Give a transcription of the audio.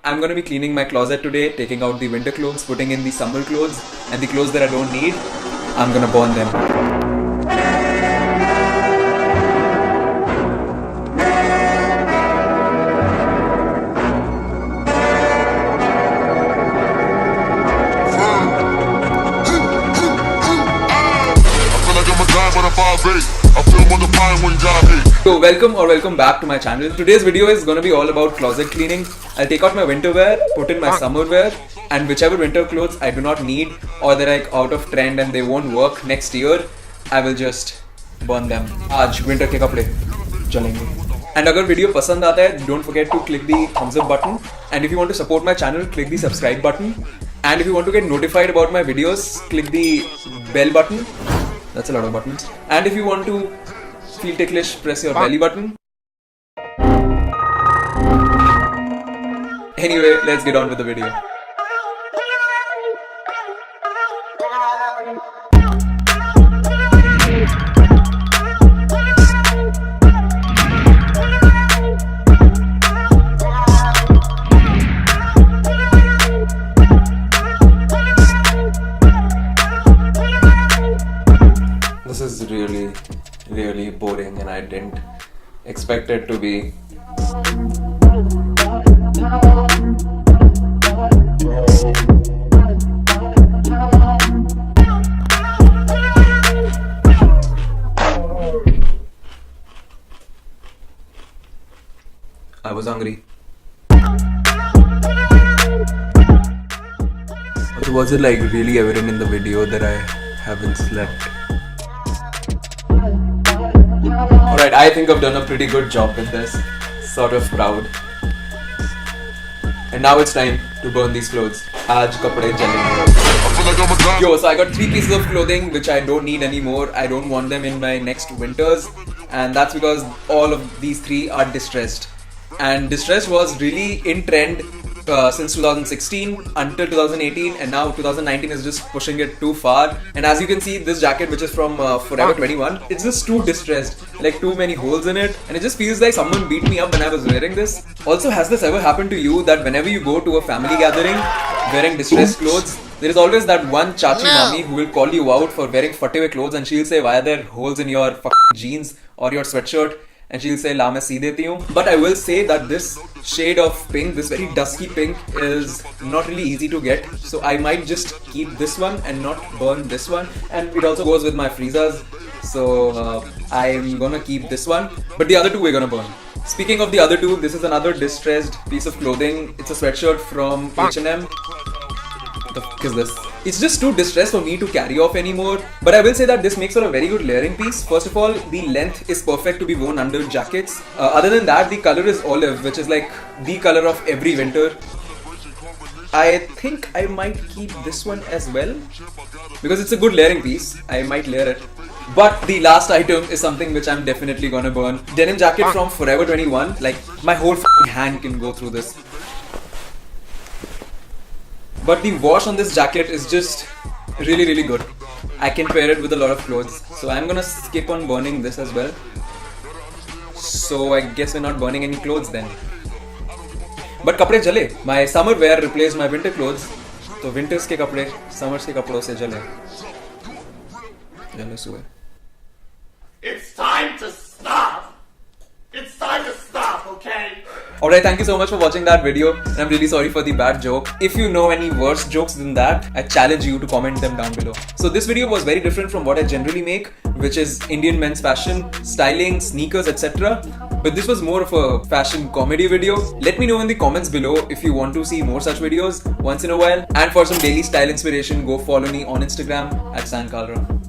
I'm gonna be cleaning my closet today, taking out the winter clothes, putting in the summer clothes, and the clothes that I don't need, I'm gonna burn them. So welcome back to my channel. Today's video is gonna be all about closet cleaning. I'll take out my winter wear, put in my summer wear, and whichever winter clothes I do not need or they're like out of trend and they won't work next year, I will just burn them. आज winter के कपड़े चलेंगे. And अगर video पसंद आता है, don't forget to click the thumbs up button. And if you want to support my channel, click the subscribe button. And if you want to get notified about my videos, click the bell button. That's a lot of buttons. And if you want to feel ticklish, press your belly button. Anyway, let's get on with the video. This is really boring and I didn't expect it to be. I was hungry. But was it like really evident in the video that I haven't slept? Alright, I think I've done a pretty good job with this. Sort of proud. And now it's time to burn these clothes. Aaj kapde jalenge. Yo, so I got 3 pieces of clothing which I don't need anymore. I don't want them in my next winters. And that's because all of these 3 are distressed. And distressed was really in trend since 2016 until 2018, and now 2019 is just pushing it too far. And as you can see, this jacket, which is from Forever 21, it's just too distressed, like too many holes in it, and it just feels like someone beat me up when I was wearing this. Also, has this ever happened to you that whenever you go to a family gathering wearing distressed clothes, there is always that one chachi mommy who will call you out for wearing fate हुए clothes, and she'll say, why are there holes in your jeans or your sweatshirt? And she'll say, la main see deti hu. But I will say that this shade of pink, this very dusky pink, is not really easy to get. So I might just keep this one and not burn this one. And it also goes with my freezers. So I'm gonna keep this one. But the other 2 we're gonna burn. Speaking of the other 2, this is another distressed piece of clothing. It's a sweatshirt from H&M. What the fuck is this? It's just too distressed for me to carry off anymore. But I will say that this makes for a very good layering piece. First of all, the length is perfect to be worn under jackets. Other than that, the color is olive, which is like the color of every winter. I think I might keep this one as well because it's a good layering piece. I might layer it. But the last item is something which I'm definitely gonna burn. Denim jacket from Forever 21. Like, my whole hand can go through this. But the wash on this jacket is just really good. I can pair it with a lot of clothes. So I'm gonna skip on burning this as well. So I guess we're not burning any clothes then. But kapde jale. My summer wear replaced my winter clothes. So winters ke kapde, summers ke kapdon se jale. Jealous hue. It's time to stop! It's time to stop, okay? Alright, thank you so much for watching that video, and I'm really sorry for the bad joke. If you know any worse jokes than that, I challenge you to comment them down below. So this video was very different from what I generally make, which is Indian men's fashion, styling, sneakers, etc. But this was more of a fashion comedy video. Let me know in the comments below if you want to see more such videos once in a while. And for some daily style inspiration, go follow me on Instagram at SanKalra.